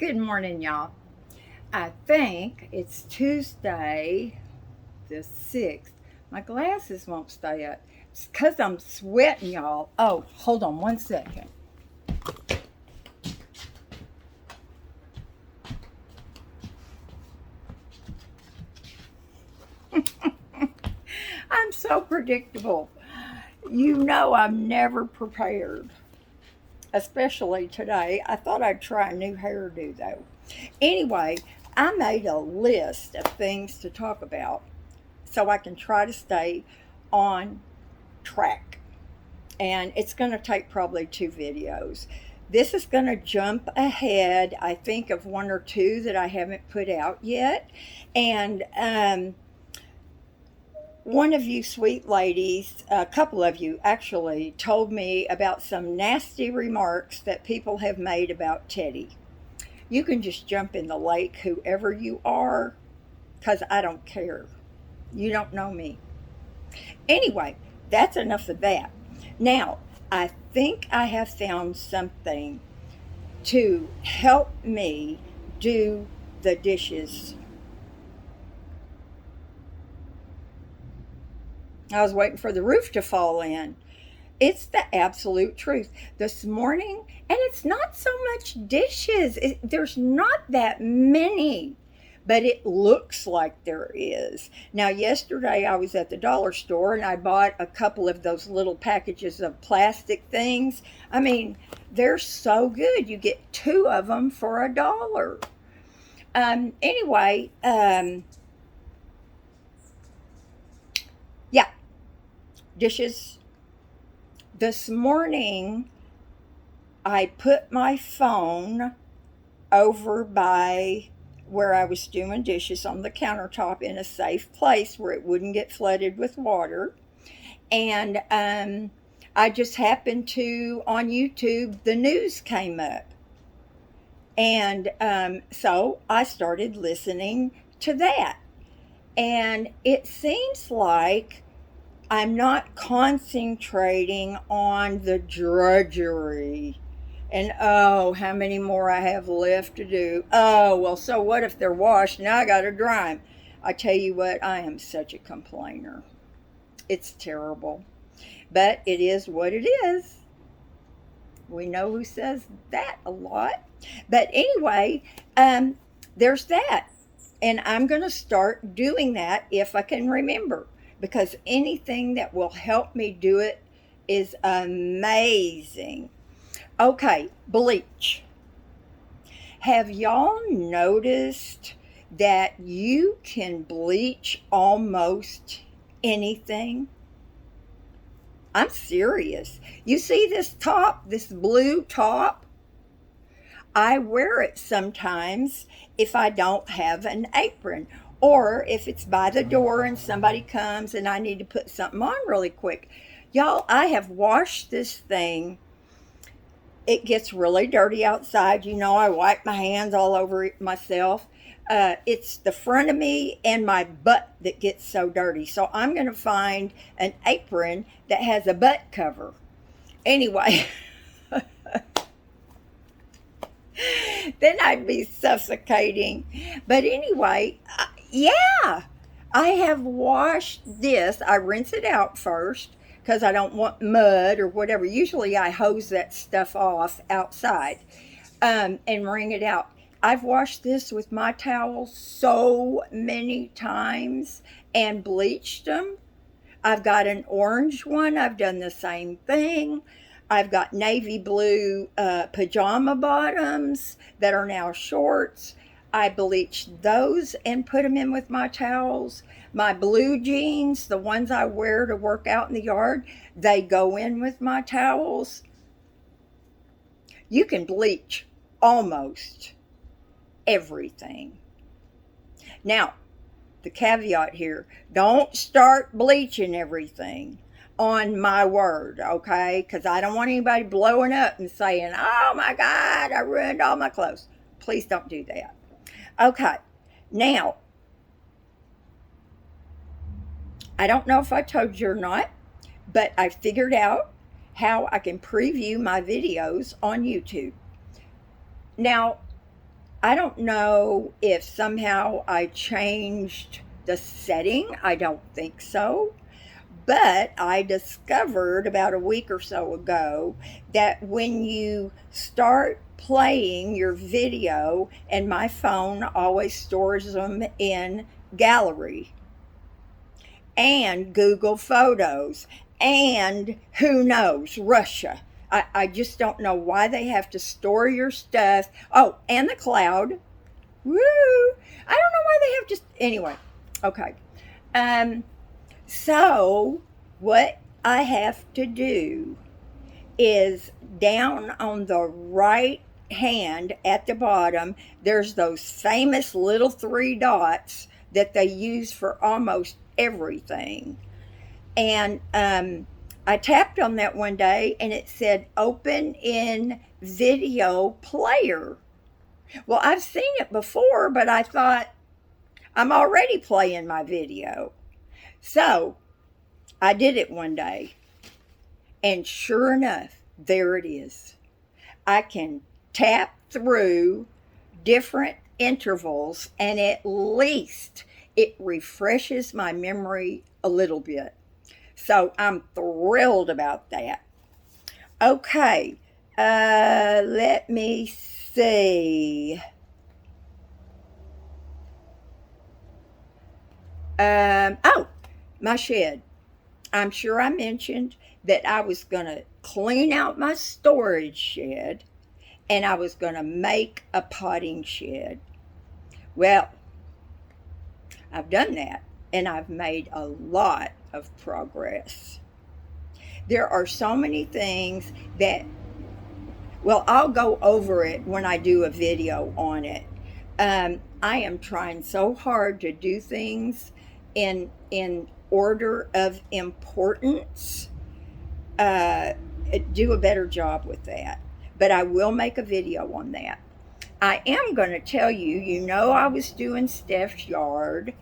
Good morning, y'all. I think it's Tuesday the 6th. My glasses won't stay up. It's because I'm sweating, y'all. Oh, hold on 1 second. I'm so predictable. You know, I'm never prepared, especially today. I thought I'd try a new hairdo, though. Anyway, I made a list of things to talk about so I can try to stay on track. And it's going to take probably 2 videos. This is going to jump ahead, I think, of one or two that I haven't put out yet. And one of you sweet ladies, a couple of you actually, told me about some nasty remarks that people have made about Teddy. You can just jump in the lake, whoever you are, because I don't care. You don't know me. Anyway, that's enough of that. Now, I think I have found something to help me do the dishes. I was waiting for the roof to fall in. It's the absolute truth. This morning, and it's not so much dishes, there's not that many, but it looks like there is. Now, yesterday I was at the dollar store and I bought a couple of those little packages of plastic things. I mean, they're so good. You get two of them for $1. Anyway, yeah, dishes. This morning, I put my phone over by where I was doing dishes on the countertop in a safe place where it wouldn't get flooded with water. And I just happened to, on YouTube, the news came up. And so I started listening to that. And it seems like I'm not concentrating on the drudgery and oh, how many more I have left to do. Oh, well, so what if they're washed? Now I got to dry them. I tell you what, I am such a complainer. It's terrible, but it is what it is. We know who says that a lot. But anyway, there's that. And I'm going to start doing that if I can remember, because anything that will help me do it is amazing. Okay, bleach. Have y'all noticed that you can bleach almost anything? I'm serious. You see this top, this blue top? I wear it sometimes if I don't have an apron, or if it's by the door and somebody comes and I need to put something on really quick. Y'all, I have washed this thing. It gets really dirty outside. You know, I wipe my hands all over it myself. It's the front of me and my butt that gets so dirty. So I'm going to find an apron that has a butt cover. Anyway, then I'd be suffocating. But anyway, yeah, I have washed this. I rinse it out first because I don't want mud or whatever. Usually I hose that stuff off outside and wring it out. I've washed this with my towel so many times and bleached them. I've got an orange one. I've done the same thing. I've got navy blue pajama bottoms that are now shorts. I bleached those and put them in with my towels. My blue jeans, the ones I wear to work out in the yard, they go in with my towels. You can bleach almost everything. Now, the caveat here, don't start bleaching everything on my word, okay? Because I don't want anybody blowing up and saying, oh my God, I ruined all my clothes. Please don't do that. Okay, now, I don't know if I told you or not, but I figured out how I can preview my videos on YouTube. Now, I don't know if somehow I changed the setting. I don't think so. But I discovered about a week or so ago that when you start playing your video, and my phone always stores them in gallery and Google Photos and who knows, Russia. I just don't know why they have to store your stuff. Oh, and the cloud. Woo! I don't know why they have to. Anyway, okay. Um, so, what I have to do is down on the right hand at the bottom, there's those famous little three dots that they use for almost everything. And I tapped on that one day and it said open in video player. Well, I've seen it before, but I thought I'm already playing my video. So I did it one day, and sure enough, there it is. I can tap through different intervals, and at least it refreshes my memory a little bit. So I'm thrilled about that. Okay, let me see. Oh, my shed. I'm sure I mentioned that I was going to clean out my storage shed and I was going to make a potting shed. Well, I've done that and I've made a lot of progress. There are so many things that, well, I'll go over it when I do a video on it. I am trying so hard to do things in order of importance, do a better job with that. But I will make a video on that. I am going to tell you, I was doing Steph's yard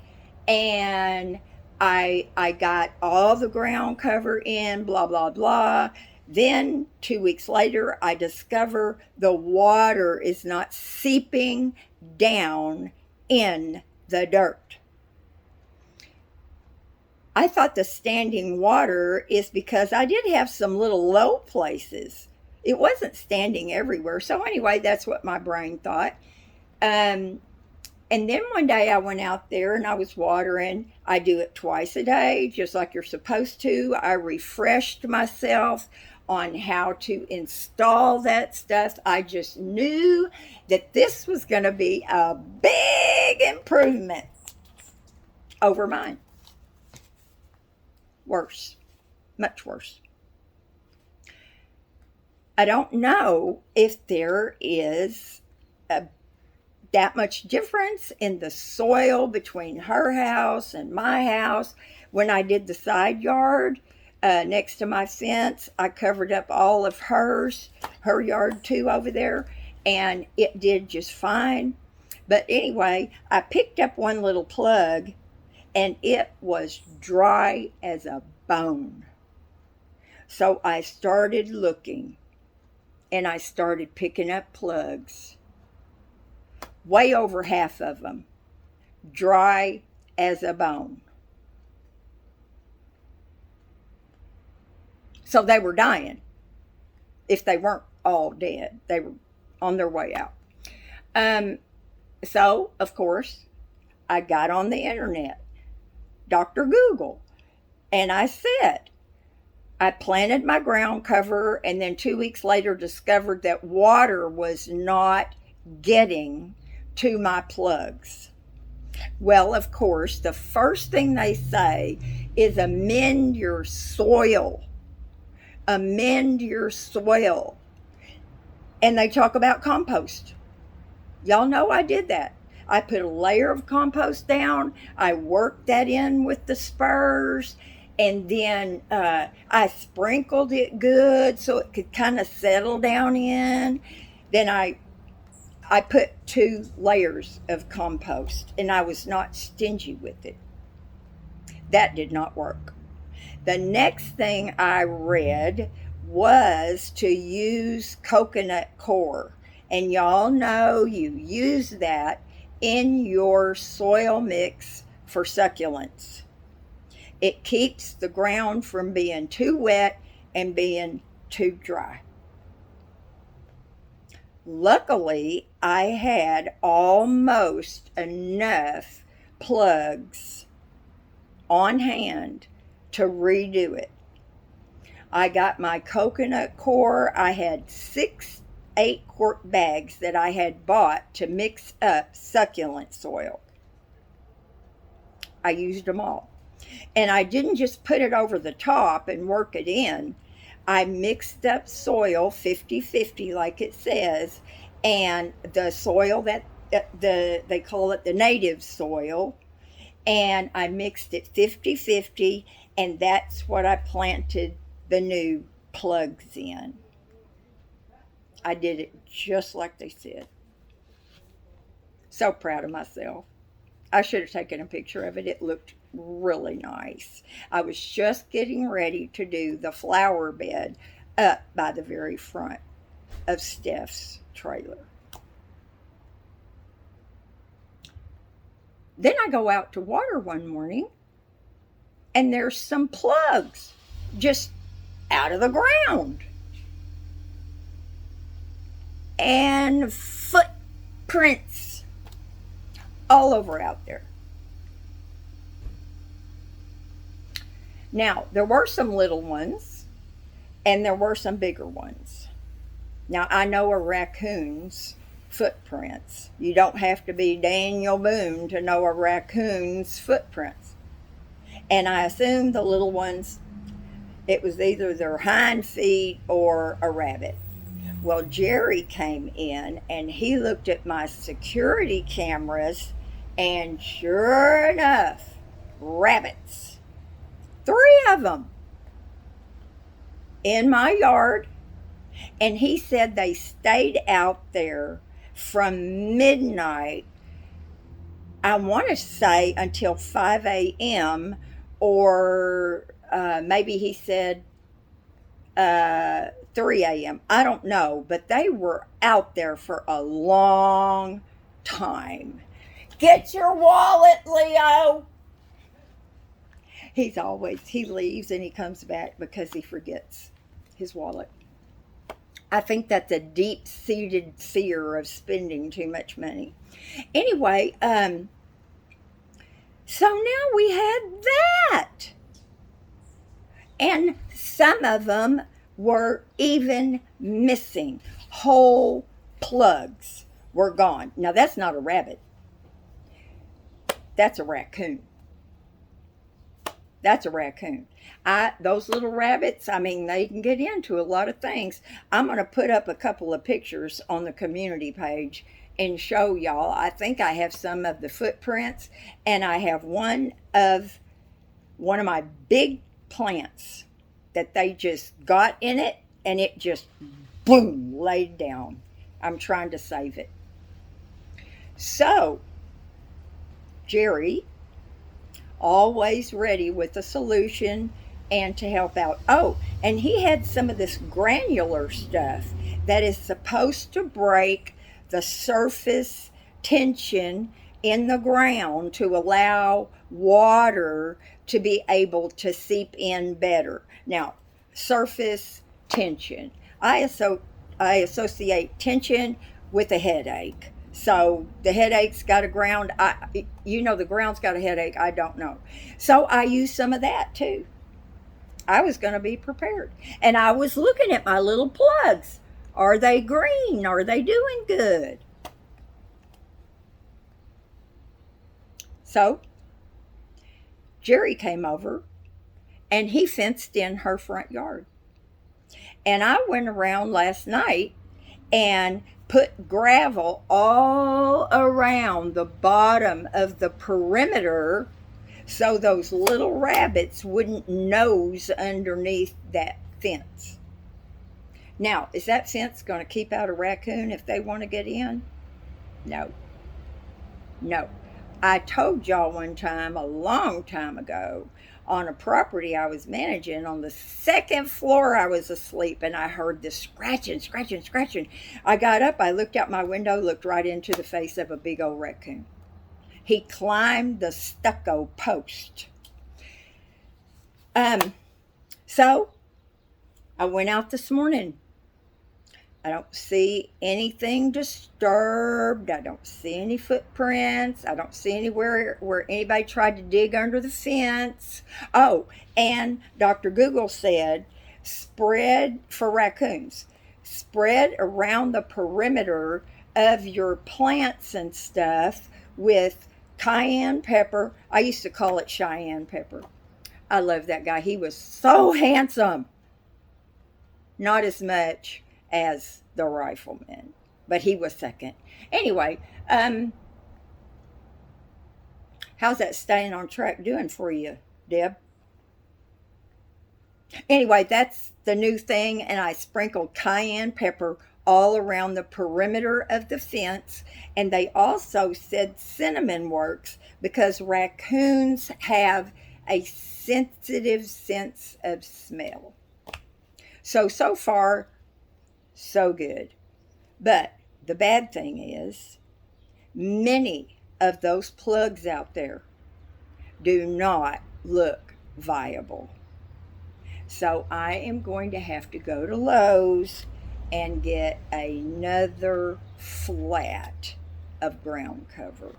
and I got all the ground cover in, blah, blah, blah. Then 2 weeks later, I discover the water is not seeping down in the dirt. I thought the standing water is because I did have some little low places. It wasn't standing everywhere. So anyway, that's what my brain thought. And then one day I went out there and I was watering. I do it twice a day, just like you're supposed to. I refreshed myself on how to install that stuff. I just knew that this was going to be a big improvement over mine. Worse, much worse. I don't know if there is that much difference in the soil between her house and my house. When I did the side yard next to my fence, I covered up all of her yard too over there, and it did just fine. But anyway, I picked up one little plug and it was dry as a bone. So I started looking and I started picking up plugs. Way over half of them dry as a bone. So they were dying. If they weren't all dead, they were on their way out. So, of course, I got on the internet, Dr. Google, and I said, I planted my ground cover and then 2 weeks later discovered that water was not getting to my plugs. Well, of course, the first thing they say is amend your soil. Amend your soil. And they talk about compost. Y'all know I did that. I put a layer of compost down. I worked that in with the spurs. And then I sprinkled it good so it could kind of settle down in. Then I put 2 layers of compost, and I was not stingy with it. That did not work. The next thing I read was to use coconut coir, And y'all know you use that in your soil mix for succulents. It keeps the ground from being too wet and being too dry. Luckily, I had almost enough plugs on hand to redo it. I got my coconut coir. I had 6 8-quart bags that I had bought to mix up succulent soil. I used them all. And I didn't just put it over the top and work it in. I mixed up soil 50-50, like it says, and the soil that they call it the native soil, and I mixed it 50-50, and that's what I planted the new plugs in. I did it just like they said. So proud of myself. I should have taken a picture of it. It looked really nice. I was just getting ready to do the flower bed up by the very front of Steph's trailer. Then I go out to water one morning, and there's some plugs just out of the ground. And footprints all over out there. Now, there were some little ones, and there were some bigger ones. Now, I know a raccoon's footprints. You don't have to be Daniel Boone to know a raccoon's footprints. And I assume the little ones, it was either their hind feet or a rabbit. Well, Jerry came in and he looked at my security cameras, and sure enough, rabbits. 3 of them in my yard. And he said they stayed out there from midnight, I want to say until 5 a.m. or maybe he said 3 a.m. I don't know, but they were out there for a long time. Get your wallet, Leo. He leaves and he comes back because he forgets his wallet. I think that's a deep-seated fear of spending too much money. Anyway, so now we had that. And some of them were even missing. Whole plugs were gone. Now, that's not a rabbit. That's a raccoon. That's a raccoon. Those little rabbits, I mean, they can get into a lot of things. I'm going to put up a couple of pictures on the community page and show y'all. I think I have some of the footprints, and I have one of my big plants that they just got in it, and it just, boom, laid down. I'm trying to save it. So, Jerry, always ready with a solution and to help out. Oh, and he had some of this granular stuff that is supposed to break the surface tension in the ground to allow water to be able to seep in better. Now, surface tension. I associate tension with a headache. So the headache's got a ground. The ground's got a headache. I don't know. So I use some of that too. I was going to be prepared. And I was looking at my little plugs. Are they green? Are they doing good? So Jerry came over and he fenced in her front yard. And I went around last night and put gravel all around the bottom of the perimeter so those little rabbits wouldn't nose underneath that fence. Now, is that fence going to keep out a raccoon if they want to get in? No. I told y'all one time, a long time ago, on a property I was managing, on the second floor, I was asleep and I heard this scratching, scratching, scratching. I got up, I looked out my window, looked right into the face of a big old raccoon. He climbed the stucco post. So I went out this morning. I don't see anything disturbed. I don't see any footprints. I don't see anywhere where anybody tried to dig under the fence. Oh, and Dr. Google said spread for raccoons, spread around the perimeter of your plants and stuff with cayenne pepper. I used to call it Cheyenne pepper. I love that guy. He was so handsome. Not as much as the rifleman, but he was second. Anyway, how's that staying on track doing for you, Deb? Anyway, that's the new thing, and I sprinkled cayenne pepper all around the perimeter of the fence. And they also said cinnamon works because raccoons have a sensitive sense of smell. So far, so good. But the bad thing is, many of those plugs out there do not look viable. So I am going to have to go to Lowe's and get another flat of ground cover.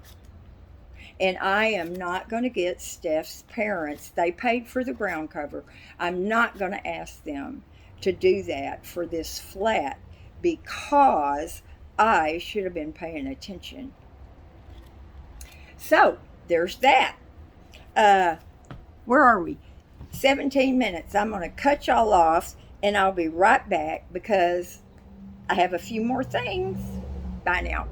And I am not going to get Steph's parents. They paid for the ground cover. I'm not going to ask them to do that for this flat because I should have been paying attention. So there's that. Where are we? 17 minutes. I'm going to cut y'all off and I'll be right back because I have a few more things. Bye now.